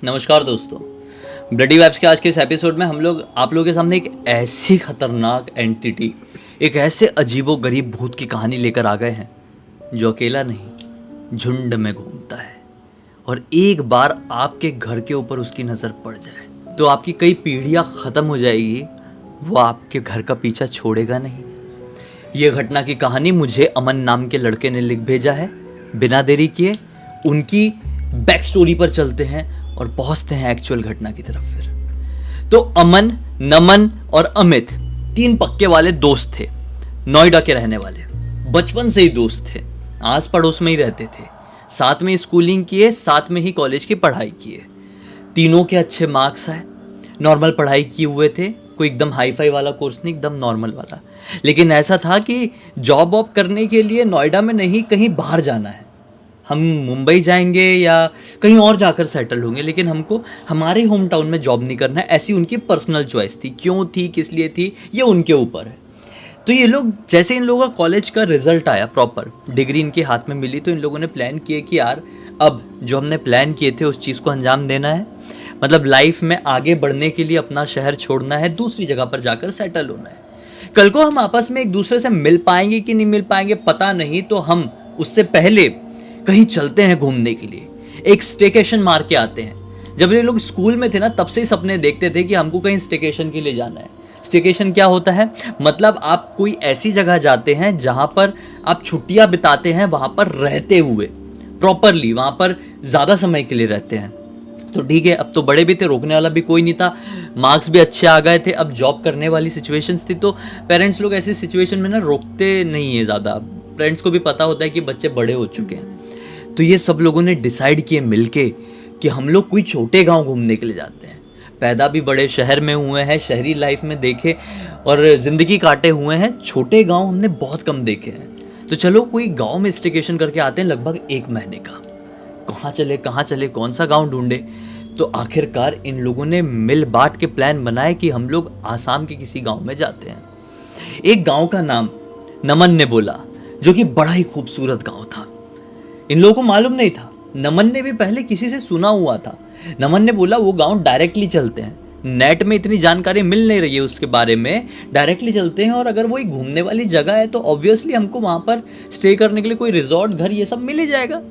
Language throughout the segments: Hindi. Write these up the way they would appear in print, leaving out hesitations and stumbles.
नमस्कार दोस्तों। ब्लडी वैब्स के आज के इस एपिसोड में हम लोग आप लोगों के सामने एक ऐसी खतरनाक एंटिटी, एक ऐसे अजीबो गरीब भूत की कहानी लेकर आ गए हैं जो अकेला नहीं झुंड में घूमता है और एक बार आपके घर के ऊपर उसकी नज़र पड़ जाए तो आपकी कई पीढ़ियां ख़त्म हो जाएगी, वो आपके घर का पीछा छोड़ेगा नहीं। ये घटना की कहानी मुझे अमन नाम के लड़के ने लिख भेजा है। बिना देरी किए उनकी बैक स्टोरी पर चलते हैं और पहुंचते हैं एक्चुअल घटना की तरफ। फिर तो अमन, नमन और अमित तीन पक्के वाले दोस्त थे, नोएडा के रहने वाले। बचपन से ही दोस्त थे, आस पड़ोस में ही रहते थे, साथ में स्कूलिंग किए, साथ में ही कॉलेज की पढ़ाई किए। तीनों के अच्छे मार्क्स आए, नॉर्मल पढ़ाई किए हुए थे, कोई एकदम हाई फाई वाला कोर्स नहीं, एकदम नॉर्मल वाला। लेकिन ऐसा था कि जॉब वॉब करने के लिए नोएडा में नहीं, कहीं बाहर जाना है। हम मुंबई जाएंगे या कहीं और जाकर सेटल होंगे, लेकिन हमको हमारे होम टाउन में जॉब नहीं करना है। ऐसी उनकी पर्सनल चॉइस थी। क्यों थी, किस लिए थी, ये उनके ऊपर है। तो ये लोग, जैसे इन लोगों का कॉलेज का रिजल्ट आया, प्रॉपर डिग्री इनके हाथ में मिली, तो इन लोगों ने प्लान किया कि यार अब जो हमने प्लान किए थे उस चीज़ को अंजाम देना है। मतलब लाइफ में आगे बढ़ने के लिए अपना शहर छोड़ना है, दूसरी जगह पर जाकर सेटल होना है। कल को हम आपस में एक दूसरे से मिल पाएंगे कि नहीं मिल पाएंगे पता नहीं, तो हम उससे पहले कहीं चलते हैं घूमने के लिए, एक स्टेकेशन मार के आते हैं। जब ये लोग स्कूल में थे ना, तब से ही सपने देखते थे कि हमको कहीं स्टेकेशन के लिए जाना है। स्टेकेशन क्या होता है? मतलब आप कोई ऐसी जगह जाते हैं जहां पर आप छुट्टियां बिताते हैं, वहां पर रहते हुए प्रॉपरली, वहां पर ज़्यादा समय के लिए रहते हैं। तो ठीक है, अब तो बड़े भी थे, रोकने वाला भी कोई नहीं था, मार्क्स भी अच्छे आ गए थे, अब जॉब करने वाली सिचुएशंस थी। तो पेरेंट्स लोग ऐसी सिचुएशन में ना रोकते नहीं है ज़्यादा। पेरेंट्स को भी पता होता है कि बच्चे बड़े हो चुके हैं। तो ये सब लोगों ने डिसाइड किए मिलके कि हम लोग कोई छोटे गांव घूमने के लिए जाते हैं। पैदा भी बड़े शहर में हुए हैं, शहरी लाइफ में देखे और ज़िंदगी काटे हुए हैं, छोटे गांव हमने बहुत कम देखे हैं। तो चलो कोई गांव में स्टेकेशन करके आते हैं, लगभग 1 महीने का। कहाँ चले, कौन सा गांव ढूंढे? तो आखिरकार इन लोगों ने मिल बांट के प्लान बनाए कि हम लोग आसाम के किसी गांव में जाते हैं। एक गांव का नाम नमन ने बोला, जो कि बड़ा ही खूबसूरत गांव था। इन लोगों को मालूम नहीं था, नमन ने भी पहले किसी से सुना हुआ था। नमन ने बोला वो गांव डायरेक्टली चलते हैं, नेट में इतनी जानकारी मिल नहीं रही है उसके बारे में, डायरेक्टली चलते हैं। और अगर वो एक घूमने वाली जगह है तो ऑब्वियसली हमको वहां पर स्टे करने के लिए कोई रिजॉर्ट, घर, ये सब मिल ही जाएगा।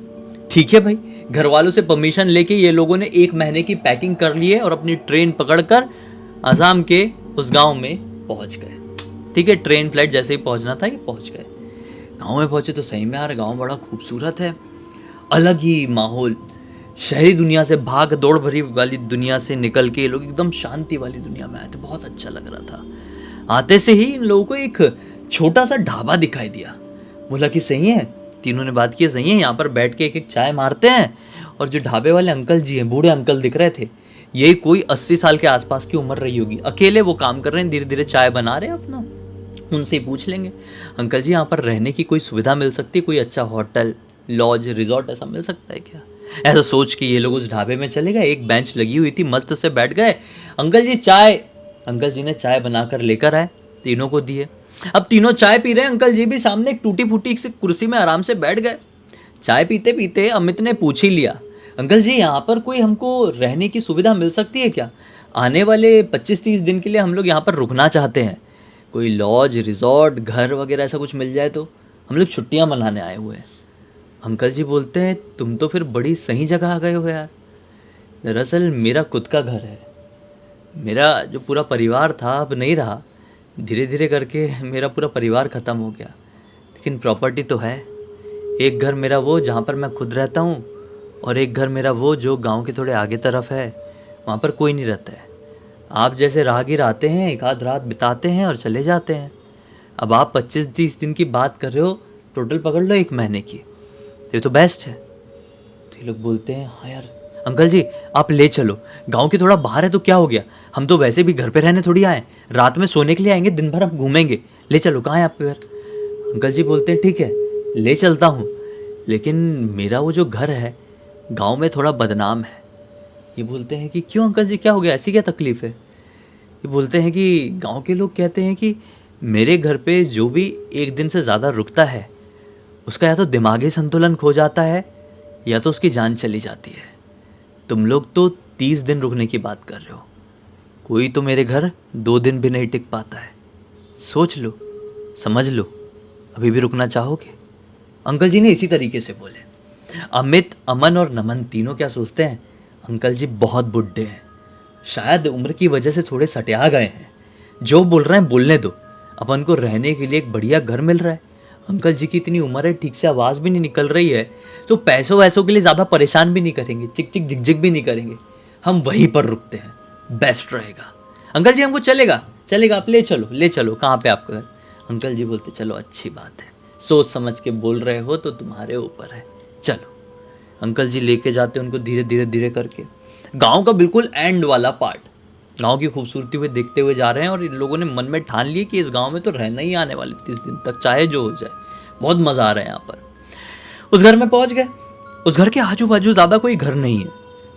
ठीक है भाई, घर वालों से परमिशन लेके ये लोगों ने 1 महीने की पैकिंग कर ली है और अपनी ट्रेन पकड़कर आसाम के उस गांव में पहुंच गए। ठीक है, ट्रेन फ्लाइट जैसे ही पहुंचना था, ये पहुंच गए। गांव में पहुंचे तो सही में यार गांव बड़ा खूबसूरत है, अलग ही माहौल। शहरी दुनिया से, भाग दौड़ भरी वाली दुनिया से निकल के ये लोग एकदम शांति वाली दुनिया में आए थे। बहुत अच्छा लग रहा था। आते से ही इन लोगों को एक छोटा सा ढाबा दिखाई दिया। बोला कि सही है, तीनों ने बात की, सही है, यहाँ पर बैठ के एक एक चाय मारते हैं। और जो ढाबे वाले अंकल जी हैं, बूढ़े अंकल दिख रहे थे, ये कोई 80 साल के आसपास की उम्र रही होगी, अकेले वो काम कर रहे हैं, धीरे धीरे चाय बना रहे हैं अपना। उनसे ही पूछ लेंगे, अंकल जी यहाँ पर रहने की कोई सुविधा मिल सकती है? कोई अच्छा होटल, लॉज, रिजॉर्ट ऐसा मिल सकता है क्या? ऐसा सोच के ये लोग उस ढाबे में चले गए। एक बेंच लगी हुई थी, मस्त से बैठ गए। अंकल जी चाय। अंकल जी ने चाय बनाकर लेकर आए, तीनों को दिए। अब तीनों चाय पी रहे हैं, अंकल जी भी सामने एक टूटी फूटी सी कुर्सी में आराम से बैठ गए। चाय पीते पीते अमित ने पूछ ही लिया, अंकल जी यहाँ पर कोई हमको रहने की सुविधा मिल सकती है क्या? आने वाले 25-30 दिन के लिए हम लोग यहाँ पर रुकना चाहते हैं। कोई लॉज, रिजॉर्ट, घर वगैरह ऐसा कुछ मिल जाए तो। हम लोग छुट्टियाँ मनाने आए हुए हैं। अंकल जी बोलते हैं, तुम तो फिर बड़ी सही जगह आ गए हो यार। दरअसल मेरा खुद का घर है, मेरा जो पूरा परिवार था अब नहीं रहा। धीरे धीरे करके मेरा पूरा परिवार ख़त्म हो गया, लेकिन प्रॉपर्टी तो है। एक घर मेरा वो जहाँ पर मैं खुद रहता हूँ, और एक घर मेरा वो जो गांव के थोड़े आगे तरफ है, वहाँ पर कोई नहीं रहता है। आप जैसे राहगीर आते हैं, एक आध रात बिताते हैं और चले जाते हैं। अब आप 25-30 दिन की बात कर रहे हो, टोटल पकड़ लो 1 महीने की, तो ये तो बेस्ट है। तो ये लोग बोलते हैं, हाँ यार अंकल जी आप ले चलो, गांव के थोड़ा बाहर है तो क्या हो गया, हम तो वैसे भी घर पे रहने थोड़ी आए, रात में सोने के लिए आएंगे, दिन भर हम घूमेंगे, ले चलो। कहाँ है आपका घर? अंकल जी बोलते हैं, ठीक है ले चलता हूँ, लेकिन मेरा वो जो घर है गांव में थोड़ा बदनाम है। ये बोलते हैं कि क्यों अंकल जी, क्या हो गया, ऐसी क्या तकलीफ़ है? ये बोलते हैं कि गांव के लोग कहते हैं कि मेरे घर पे जो भी 1 दिन से ज़्यादा रुकता है उसका या तो दिमागी संतुलन खो जाता है या तो उसकी जान चली जाती है। तुम लोग तो 30 दिन रुकने की बात कर रहे हो। कोई तो मेरे घर 2 दिन भी नहीं टिक पाता है। सोच लो, समझ लो, अभी भी रुकना चाहोगे? अंकल जी ने इसी तरीके से बोले। अमित, अमन और नमन तीनों क्या सोचते हैं, अंकल जी बहुत बुढ़े हैं, शायद उम्र की वजह से थोड़े सटिया गए हैं। जो बोल रहे हैं बोलने दो, अपन को रहने के लिए एक बढ़िया घर मिल रहा है। अंकल जी की इतनी उम्र है, ठीक से आवाज़ भी नहीं निकल रही है, तो पैसों वैसों के लिए ज़्यादा परेशान भी नहीं करेंगे, चिक चिक झिक झिक भी नहीं करेंगे। हम वहीं पर रुकते हैं, बेस्ट रहेगा। अंकल जी हमको चलेगा, चलेगा, आप ले चलो, कहाँ पे आपका घर? अंकल जी बोलते चलो अच्छी बात है, सोच समझ के बोल रहे हो तो तुम्हारे ऊपर है, चलो। अंकल जी लेके जाते उनको धीरे धीरे धीरे करके गांव का बिल्कुल एंड वाला पार्ट। गांव की खूबसूरती हुए देखते हुए जा रहे हैं और इन लोगों ने मन में ठान लिए कि इस गांव में तो रहना ही आने वाले 30 दिन तक, चाहे जो हो जाए। बहुत मज़ा आ रहा है यहाँ पर। उस घर में पहुंच गए। उस घर के आजू बाजू ज़्यादा कोई घर नहीं है,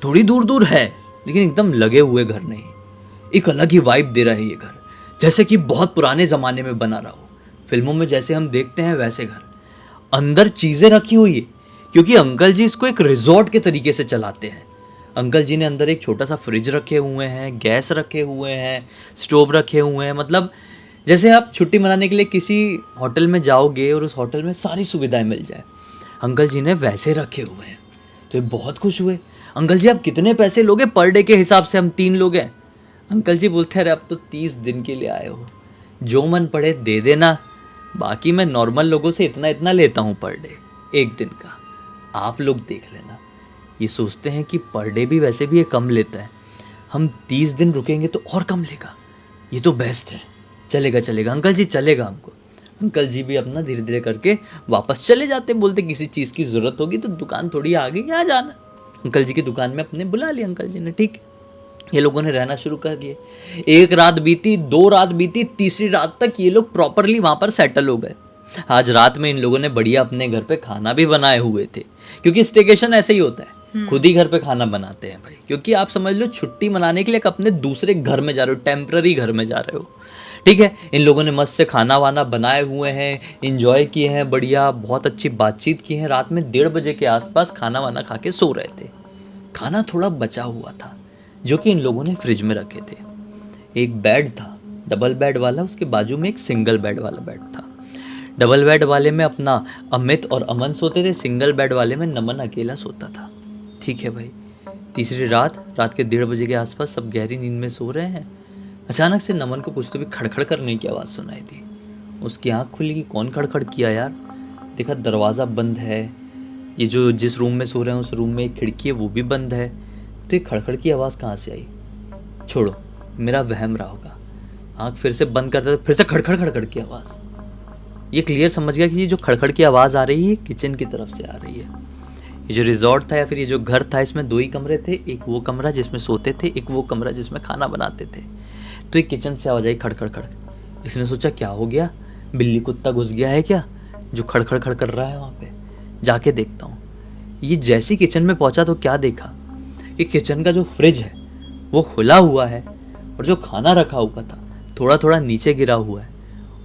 थोड़ी दूर दूर है, लेकिन एकदम लगे हुए घर नहीं। एक अलग ही वाइब दे रहा है ये घर, जैसे कि बहुत पुराने ज़माने में बना रहा हो। फिल्मों में जैसे हम देखते हैं वैसे घर। अंदर चीज़ें रखी हुई है, क्योंकि अंकल जी इसको एक रिजॉर्ट के तरीके से चलाते हैं। अंकल जी ने अंदर एक छोटा सा फ्रिज रखे हुए हैं, गैस रखे हुए हैं, स्टोव रखे हुए हैं। मतलब जैसे आप छुट्टी मनाने के लिए किसी होटल में जाओगे और उस होटल में सारी सुविधाएं मिल जाए, अंकल जी ने वैसे रखे हुए हैं। तो ये बहुत खुश हुए। अंकल जी आप कितने पैसे लोगे पर डे के हिसाब से? हम 3 लोग हैं। अंकल जी बोलते हैं अरे अब तो 30 दिन के लिए आए हो, जो मन पड़े दे देना, बाकी मैं नॉर्मल लोगों से इतना इतना लेता हूँ पर डे, 1 दिन का, आप लोग देख लेना। ये सोचते हैं कि पर डे भी वैसे भी ये कम लेता है, हम 30 दिन रुकेंगे तो और कम लेगा, ये तो बेस्ट है, चलेगा चलेगा अंकल जी, चलेगा हमको। अंकल जी भी अपना धीरे धीरे करके वापस चले जाते, बोलते किसी चीज़ की ज़रूरत होगी तो दुकान थोड़ी आगे क्या जाना। अंकल जी की दुकान में अपने बुला लिया अंकल जी ने, ठीक है। ये लोगों ने रहना शुरू कर दिए। 1 रात बीती, 2 रात बीती, तीसरी रात तक ये लोग प्रॉपरली वहाँ पर सेटल हो गए। आज रात में इन लोगों ने बढ़िया अपने घर पे खाना भी बनाए हुए थे, क्योंकि स्टेकेशन ऐसे ही होता है, खुद ही घर पे खाना बनाते हैं भाई। क्योंकि आप समझ लो छुट्टी मनाने के लिए अपने दूसरे घर में जा रहे हो, टेम्पररी घर में जा रहे हो, ठीक है। इन लोगों ने मस्त से खाना वाना बनाए हुए हैं, इंजॉय किए हैं, बढ़िया बहुत अच्छी बातचीत की है। रात में 1:30 बजे के आसपास खाना वाना खा के सो रहे थे। खाना थोड़ा बचा हुआ था, जो कि इन लोगों ने फ्रिज में रखे थे। एक बेड था, डबल बेड वाला, उसके बाजू में एक सिंगल बेड वाला बेड था। डबल बेड वाले में अपना अमित और अमन सोते थे, सिंगल बेड वाले में नमन अकेला सोता था, ठीक है भाई। तीसरी रात के 1:30 बजे के आसपास सब गहरी नींद में सो रहे हैं। अचानक से नमन को कुछ तो भी खड़खड़ करने की आवाज़ सुनाई दी। उसकी आँख खुली कि कौन खड़खड़ किया यार। देखा दरवाज़ा बंद है, ये जो जिस रूम में सो रहे हैं उस रूम में एक खिड़की है वो भी बंद है, तो ये खड़खड़ की आवाज़ कहाँ से आई? छोड़ो, मेरा वहम रहा होगा। आँख फिर से बंद करता, फिर से खड़खड़ खड़खड़ की आवाज़। ये क्लियर समझ गया कि ये जो खड़खड़ की आवाज़ आ रही है किचन की तरफ से आ रही है। ये जो रिजॉर्ट था या फिर ये जो घर था, इसमें 2 ही कमरे थे, एक वो कमरा जिसमें सोते थे, एक वो कमरा जिसमें खाना बनाते थे। तो एक किचन से आवाज़ आई खड़खड़ खड़। इसने सोचा क्या हो गया, बिल्ली कुत्ता घुस गया है क्या जो खड़खड़ खड़ कर रहा है वहाँ पे, जाके देखता हूँ। ये जैसे किचन में पहुँचा तो क्या देखा कि किचन का जो फ्रिज है वो खुला हुआ है और जो खाना रखा हुआ था थोड़ा थोड़ा नीचे गिरा हुआ है,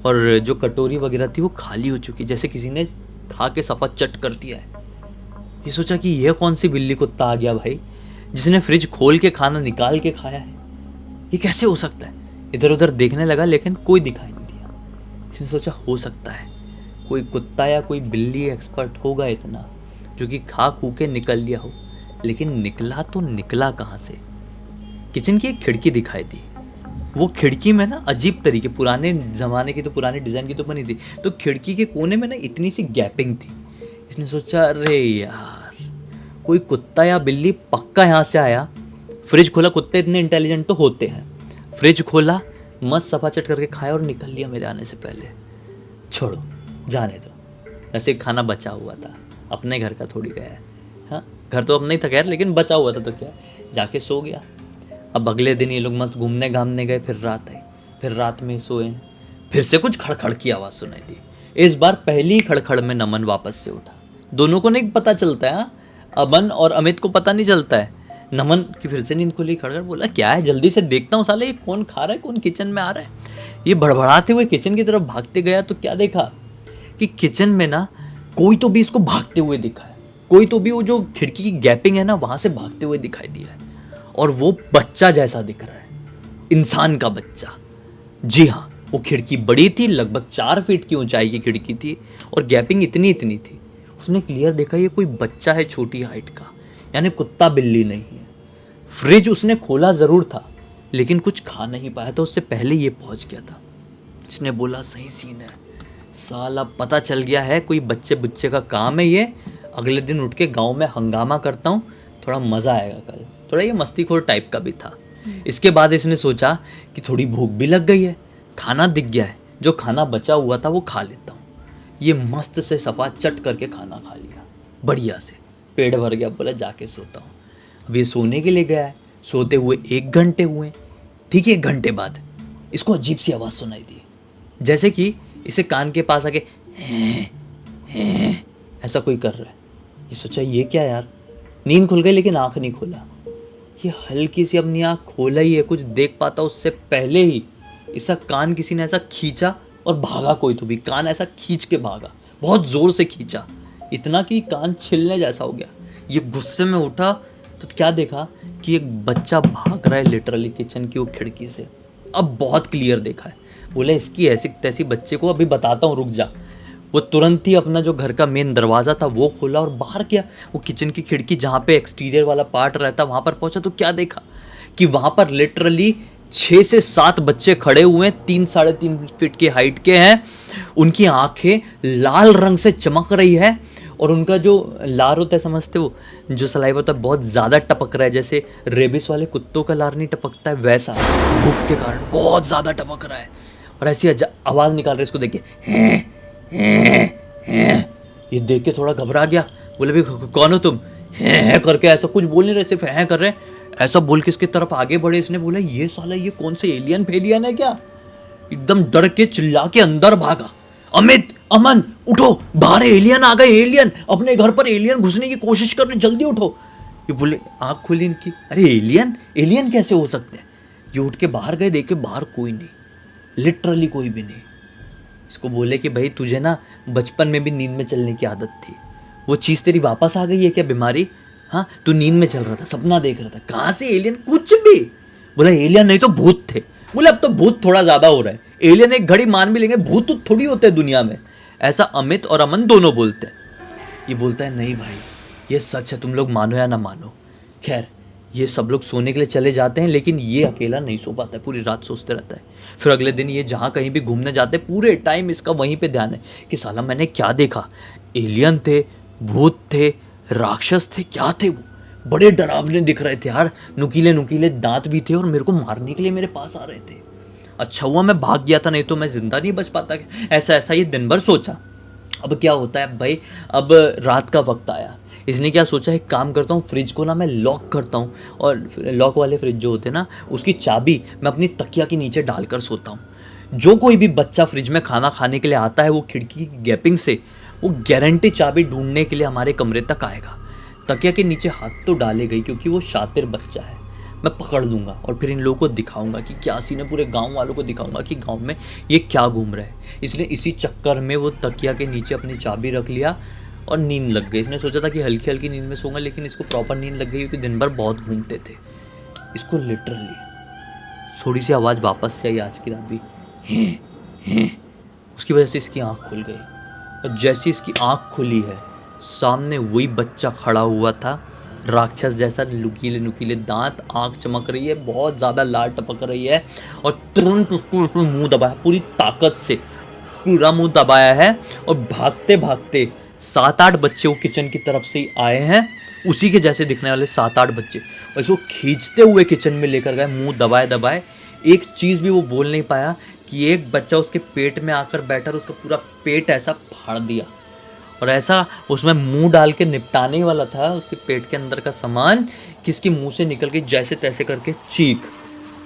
और जो कटोरी वगैरह थी वो खाली हो चुकी, जैसे किसी ने खा के सफा चट कर दिया है। ये सोचा कि यह कौन सी बिल्ली कुत्ता आ गया भाई जिसने फ्रिज खोल के खाना निकाल के खाया है, ये कैसे हो सकता है। इधर उधर देखने लगा लेकिन कोई दिखाई नहीं दिया। इसने सोचा हो सकता है कोई कुत्ता या कोई बिल्ली एक्सपर्ट होगा इतना जो कि खा खू के निकल लिया हो, लेकिन निकला तो निकला कहाँ से। किचन की एक खिड़की दिखाई दी। वो खिड़की में ना अजीब तरीके, पुराने ज़माने की, तो पुराने डिज़ाइन की तो बनी थी, तो खिड़की के कोने में ना इतनी सी गैपिंग थी। इसने सोचा अरे यार कोई कुत्ता या बिल्ली पक्का यहाँ से आया, फ्रिज खोला, कुत्ते इतने इंटेलिजेंट तो होते हैं, फ्रिज खोला, मस्त सफा चट करके खाया और निकल लिया मेरे आने से पहले। छोड़ो जाने दो, ऐसे खाना बचा हुआ था, अपने घर का थोड़ी गया है। हाँ घर तो अपना ही था खैर, लेकिन बचा हुआ था तो क्या, जाके सो गया। अब अगले दिन ये लोग मस्त घूमने घामने गए, फिर रात आई, फिर रात में सोए, फिर से कुछ खड़खड़ की आवाज़ सुनाई दी। इस बार पहली खड़खड़ में नमन वापस से उठा। दोनों को नहीं पता चलता है, अमन और अमित को पता नहीं चलता है। नमन की फिर से नींद खुली, खड़खड़, बोला क्या है, जल्दी से देखता हूँ साले ये कौन खा रहा है, कौन किचन में आ रहा है। ये भड़बड़ाते हुए किचन की तरफ भागते गया तो क्या देखा कि किचन में ना कोई तो भी इसको भागते हुए दिखा है, कोई तो भी वो जो खिड़की की गैपिंग है ना वहाँ से भागते हुए दिखाई दिया है। और वो बच्चा जैसा दिख रहा है, इंसान का बच्चा। जी हाँ, वो खिड़की बड़ी थी, लगभग 4 फीट की ऊंचाई की खिड़की थी और गैपिंग इतनी इतनी थी। उसने क्लियर देखा ये कोई बच्चा है छोटी हाइट का, यानी कुत्ता बिल्ली नहीं है। फ्रिज उसने खोला ज़रूर था लेकिन कुछ खा नहीं पाया था, उससे पहले ये पहुंच गया था। इसने बोला सही सीन है, साला पता चल गया है कोई बच्चे बुच्चे का काम है ये। अगले दिन उठ के गाँव में हंगामा करता हूँ, थोड़ा मज़ा आएगा कल। थोड़ा ये मस्तीखोर टाइप का भी था। इसके बाद इसने सोचा कि थोड़ी भूख भी लग गई है, खाना दिख गया है, जो खाना बचा हुआ था वो खा लेता हूँ। ये मस्त से सफ़ा चट करके खाना खा लिया, बढ़िया से पेट भर गया। बोला जाके सोता हूँ। अब ये सोने के लिए गया है, सोते हुए 1 घंटे हुए। ठीक है, 1 घंटे बाद इसको अजीब सी आवाज़ सुनाई दी, जैसे कि इसे कान के पास आके हैं ऐसा कोई कर रहा है। ये सोचा ये क्या यार, नींद खुल गई लेकिन आँख नहीं खोला। ये हल्की सी अपनी आँख खोला ही है, कुछ देख पाता उससे पहले ही इसका कान किसी ने ऐसा खींचा और भागा। कोई तो भी कान ऐसा खींच के भागा, बहुत ज़ोर से खींचा, इतना कि कान छिलने जैसा हो गया। ये गुस्से में उठा तो क्या देखा कि एक बच्चा भाग रहा है लिटरली किचन की वो खिड़की से। अब बहुत क्लियर देखा है। बोला इसकी ऐसी तैसी बच्चे को अभी बताता हूँ, रुक जा। वो तुरंत ही अपना जो घर का मेन दरवाज़ा था वो खोला और बाहर गया। वो किचन की खिड़की जहाँ पे एक्सटीरियर वाला पार्ट रहता वहाँ पर पहुँचा तो क्या देखा कि वहाँ पर लिटरली 6 से 7 बच्चे खड़े हुए हैं, 3 साढ़े 3 फीट की हाइट के हैं। उनकी आंखें लाल रंग से चमक रही है और उनका जो लार होता है, समझते हो, जो सलाइवा होता है बहुत ज़्यादा टपक रहा है, जैसे रेबिस वाले कुत्तों का लार नहीं टपकता है वैसा, भूख के कारण बहुत ज़्यादा टपक रहा है। और ऐसी आवाज़ निकाल रहे, इसको देख के हैं। ये देख के थोड़ा घबरा गया। बोले भाई कौन हो तुम? हैं करके ऐसा कुछ बोल नहीं रहे, सिर्फ हैं कर रहे हैं। ऐसा बोल के इसकी तरफ आगे बढ़े। इसने बोला ये साला ये कौन से एलियन फेलियन है क्या? एकदम डर के चिल्ला के अंदर भागा। अमित, अमन उठो, बाहर एलियन आ गए, एलियन अपने घर पर एलियन घुसने की कोशिश कर रहे, जल्दी उठो। ये बोले आँख खुली इनकी, अरे एलियन एलियन कैसे हो सकते हैं? ये उठ के बाहर गए, देखे बाहर कोई नहीं, लिटरली कोई भी नहीं। इसको बोले कि भाई तुझे ना बचपन में भी नींद में चलने की आदत थी, वो चीज़ तेरी वापस आ गई है क्या बीमारी? हाँ, तू नींद में चल रहा था, सपना देख रहा था, कहाँ से एलियन? कुछ भी। बोला एलियन नहीं तो भूत थे। बोले अब तो भूत थोड़ा ज़्यादा हो रहा है, एलियन एक घड़ी मान भी लेंगे, भूत तो थोड़ी होते हैं दुनिया में। ऐसा अमित और अमन दोनों बोलते हैं। ये बोलता है नहीं भाई ये सच है, तुम लोग मानो या ना मानो। खैर ये सब लोग सोने के लिए चले जाते हैं लेकिन ये अकेला नहीं सो पाता है, पूरी रात सोचते रहता है। फिर अगले दिन ये जहाँ कहीं भी घूमने जाते हैं पूरे टाइम इसका वहीं पे ध्यान है कि साला मैंने क्या देखा, एलियन थे, भूत थे, राक्षस थे, क्या थे वो? बड़े डरावने दिख रहे थे यार, नुकीले नुकीले दांत भी थे और मेरे को मारने के लिए मेरे पास आ रहे थे। अच्छा हुआ मैं भाग गया था, नहीं तो मैं जिंदा नहीं बच पाता। ऐसा ऐसा ये दिन भर सोचा। अब क्या होता है भाई, अब रात का वक्त आया, इसने क्या सोचा, एक काम करता हूँ फ्रिज को ना मैं लॉक करता हूँ और लॉक वाले फ्रिज जो होते हैं ना उसकी चाबी मैं अपनी तकिया के नीचे डालकर सोता हूँ। जो कोई भी बच्चा फ्रिज में खाना खाने के लिए आता है वो खिड़की की गैपिंग से वो गारंटी चाबी ढूंढने के लिए हमारे कमरे तक आएगा। तकिया के नीचे हाथ तो डाले गई क्योंकि वो शातिर बच्चा है, मैं पकड़ लूँगा और फिर इन लोगों को दिखाऊंगा कि क्या सीन है, पूरे गांव वालों को दिखाऊंगा कि गांव में ये क्या घूम रहा है। इसने इसी चक्कर में वो तकिया के नीचे अपनी चाबी रख लिया और नींद लग गई। इसने सोचा था कि हल्की हल्की नींद में सोऊंगा लेकिन इसको प्रॉपर नींद लग गई क्योंकि दिन भर बहुत घूमते थे। इसको लिटरली थोड़ी सी आवाज़ वापस से आई आज की रात भी, हैं। उसकी वजह से इसकी आँख खुल गई और जैसी इसकी आँख खुली है सामने वही बच्चा खड़ा हुआ था, राक्षस जैसा, नुकीले नुकीले दांत, आँख चमक रही है, बहुत ज़्यादा लाल टपक रही है और तुरंत उसको मुंह दबाया, पूरी ताकत से पूरा मुंह दबाया है और भागते भागते 7-8 बच्चे वो किचन की तरफ से ही आए हैं, उसी के जैसे दिखने वाले 7-8 बच्चे, और इसको खींचते हुए किचन में लेकर गए, मुंह दबाए दबाए। एक चीज़ भी वो बोल नहीं पाया कि एक बच्चा उसके पेट में आकर बैठा और उसका पूरा पेट ऐसा फाड़ दिया और ऐसा उसमें मुंह डाल के निपटाने ही वाला था उसके पेट के अंदर का सामान कि इसके मुंह से निकल गई जैसे तैसे करके चीख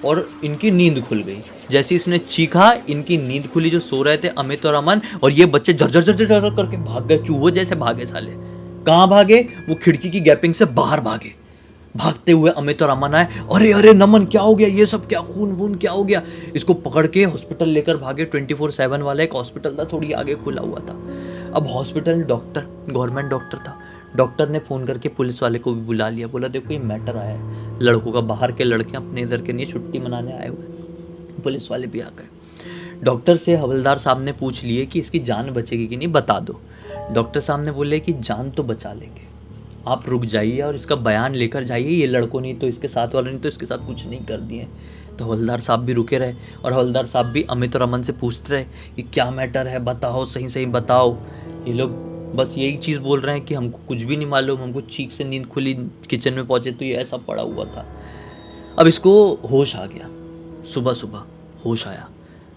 और इनकी नींद खुल गई। जैसे इसने चीखा इनकी नींद खुली, जो सो रहे थे अमित और अमन, और ये बच्चे झर करके भाग गए, चूहों जैसे भागे साले। कहाँ भागे? वो खिड़की की गैपिंग से बाहर भागे। भागते हुए अमित और अमन आए, अरे अरे नमन क्या हो गया, ये सब क्या, खून वून क्या हो गया? इसको पकड़ के हॉस्पिटल लेकर भागे। 24/7 वाला एक हॉस्पिटल था थोड़ी आगे खुला हुआ था। अब हॉस्पिटल डॉक्टर, गवर्नमेंट डॉक्टर था, डॉक्टर ने फ़ोन करके पुलिस वाले को भी बुला लिया, बोला देखो ये मैटर आया है लड़कों का, बाहर के लड़के अपने इधर के लिए छुट्टी मनाने आए हुए हैं। पुलिस वाले भी आ गए। डॉक्टर से हवलदार साहब ने पूछ लिए कि इसकी जान बचेगी कि नहीं, बता दो। डॉक्टर साहब ने बोले कि जान तो बचा लेंगे, आप रुक जाइए और इसका बयान लेकर जाइए, ये लड़कों नहीं तो इसके साथ वालों नहीं तो इसके साथ कुछ नहीं कर दिए। तो हवलदार साहब भी रुके रहे और हवलदार साहब भी अमित और अमन से पूछते रहे कि क्या मैटर है, बताओ, सही सही बताओ। ये लोग बस यही चीज़ बोल रहे हैं कि हमको कुछ भी नहीं मालूम, हमको चीख से नींद खुली, किचन में पहुँचे तो ये ऐसा पड़ा हुआ था। अब इसको होश आ गया, सुबह सुबह होश आया।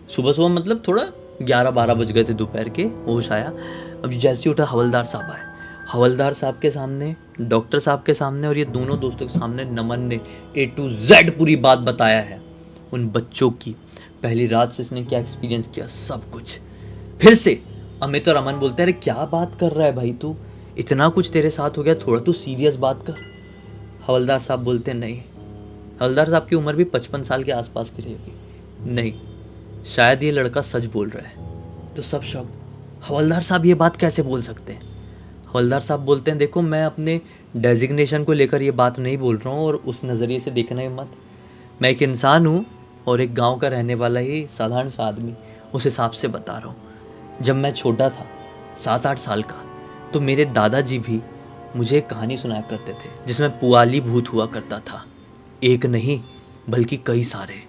सुबह सुबह मतलब थोड़ा 11-12 बज गए थे दोपहर के, होश आया। अब जैसे ही उठा हवलदार साहब आए, हवलदार साहब के सामने, डॉक्टर साहब के सामने और ये दोनों दोस्तों के सामने नमन ने A to Z पूरी बात बताया है, उन बच्चों की पहली रात से इसने क्या एक्सपीरियंस किया, सब कुछ। फिर से अमित और अमन बोलते हैं अरे क्या बात कर रहा है भाई तू, इतना कुछ तेरे साथ हो गया, थोड़ा तू सीरियस बात कर। हवलदार साहब बोलते हैं नहीं, हवलदार साहब की उम्र भी 55 साल के आसपास की रहेगी, नहीं शायद ये लड़का सच बोल रहा है। तो सब शौक, हवलदार साहब ये बात कैसे बोल सकते हैं। हवलदार साहब बोलते हैं देखो मैं अपने डेजिग्नेशन को लेकर ये बात नहीं बोल रहा हूँ और उस नज़रिए से देखना ही मत, मैं एक इंसान हूँ और एक गांव का रहने वाला ही साधारण सा आदमी, उस हिसाब से बता रहा हूँ। जब मैं छोटा था 7-8 साल का, तो मेरे दादाजी भी मुझे एक कहानी सुनाया करते थे जिसमें पुआली भूत हुआ करता था, एक नहीं बल्कि कई सारे।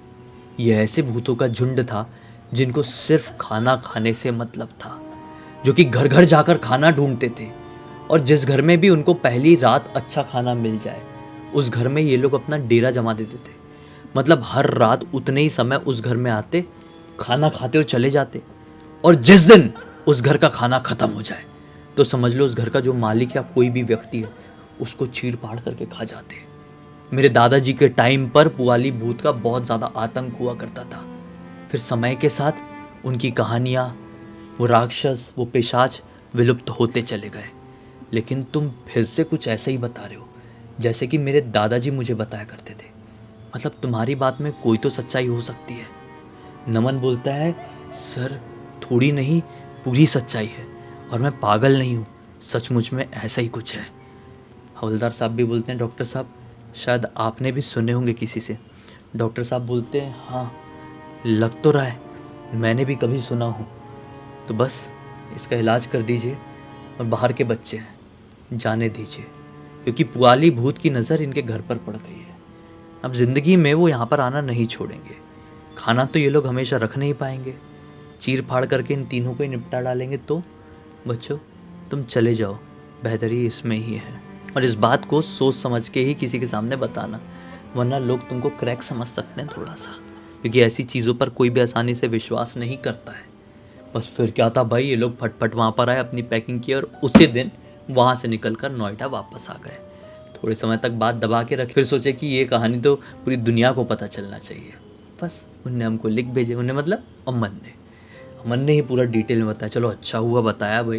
ये ऐसे भूतों का झुंड था जिनको सिर्फ खाना खाने से मतलब था, जो कि घर घर जाकर खाना ढूंढते थे और जिस घर में भी उनको पहली रात अच्छा खाना मिल जाए उस घर में ये लोग अपना डेरा जमा देते थे। मतलब हर रात उतने ही समय उस घर में आते, खाना खाते और चले जाते, और जिस दिन उस घर का खाना खत्म हो जाए तो समझ लो उस घर का जो मालिक या कोई भी व्यक्ति है उसको चीर फाड़ करके खा जाते। मेरे दादाजी के टाइम पर पुआली भूत का बहुत ज़्यादा आतंक हुआ करता था। फिर समय के साथ उनकी कहानियाँ, वो राक्षस, वो पिशाच विलुप्त होते चले गए। लेकिन तुम फिर से कुछ ऐसे ही बता रहे हो जैसे कि मेरे दादाजी मुझे बताया करते थे। मतलब तुम्हारी बात में कोई तो सच्चाई हो सकती है। नमन बोलता है सर थोड़ी नहीं पूरी सच्चाई है और मैं पागल नहीं हूँ, सचमुच में ऐसा ही कुछ है। हवलदार साहब भी बोलते हैं डॉक्टर साहब शायद आपने भी सुने होंगे किसी से। डॉक्टर साहब बोलते हैं हाँ लग तो रहा है मैंने भी कभी सुना हूँ, तो बस इसका इलाज कर दीजिए और बाहर के बच्चे हैं जाने दीजिए, क्योंकि पुआली भूत की नज़र इनके घर पर पड़ गई है। अब ज़िंदगी में वो यहाँ पर आना नहीं छोड़ेंगे, खाना तो ये लोग हमेशा रख नहीं पाएंगे, चीर फाड़ करके इन तीनों को ही निपटा डालेंगे। तो बच्चों तुम चले जाओ, बेहतरी इसमें ही है। और इस बात को सोच समझ के ही किसी के सामने बताना, वरना लोग तुमको क्रैक समझ सकते हैं थोड़ा सा, क्योंकि ऐसी चीज़ों पर कोई भी आसानी से विश्वास नहीं करता है। बस फिर क्या था भाई, ये लोग फटफट वहाँ पर आए, अपनी पैकिंग की और उसी दिन वहाँ से निकल कर नोएडा वापस आ गए। थोड़े समय तक बात दबा के रखे, फिर सोचे कि ये कहानी तो पूरी दुनिया को पता चलना चाहिए। बस उनने हमको लिख भेजे, उनने मतलब अमन ने ही पूरा डिटेल में बताया। चलो अच्छा हुआ बताया भाई,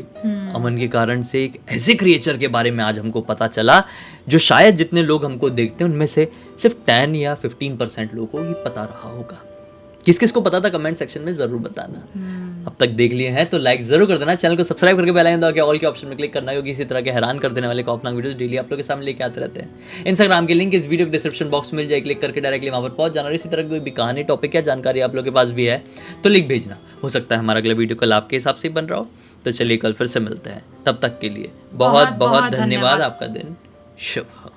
अमन के कारण से एक ऐसे क्रिएचर के बारे में आज हमको पता चला जो शायद जितने लोग हमको देखते हैं उनमें से सिर्फ 10 या 15% लोगों को ही पता रहा होगा। किस किस को पता था कमेंट सेक्शन में जरूर बताना। अब तक देख लिए हैं तो लाइक जरूर कर देना, चैनल को सब्सक्राइब करके बेल आइकन दबा के ऑल के ऑप्शन में क्लिक करना, क्योंकि इसी तरह के हैरान कर देने वाले खौफनाक वीडियोस डेली आप लोग के सामने लेके आते रहते हैं। इंस्टाग्राम की लिंक इस वीडियो के डिस्क्रिप्शन बॉक्स में मिल जाए, क्लिक करके डायरेक्टली वहां पर पहुंच जाना। और इसी तरह कोई भी कहानी, टॉपिक या जानकारी आप लोग के पास भी है तो लिख भेजना, हो सकता है हमारा अगला वीडियो कल आपके हिसाब से बन रहा हो। तो चलिए कल फिर से मिलते हैं, तब तक के लिए बहुत बहुत धन्यवाद। आपका दिन शुभ हो।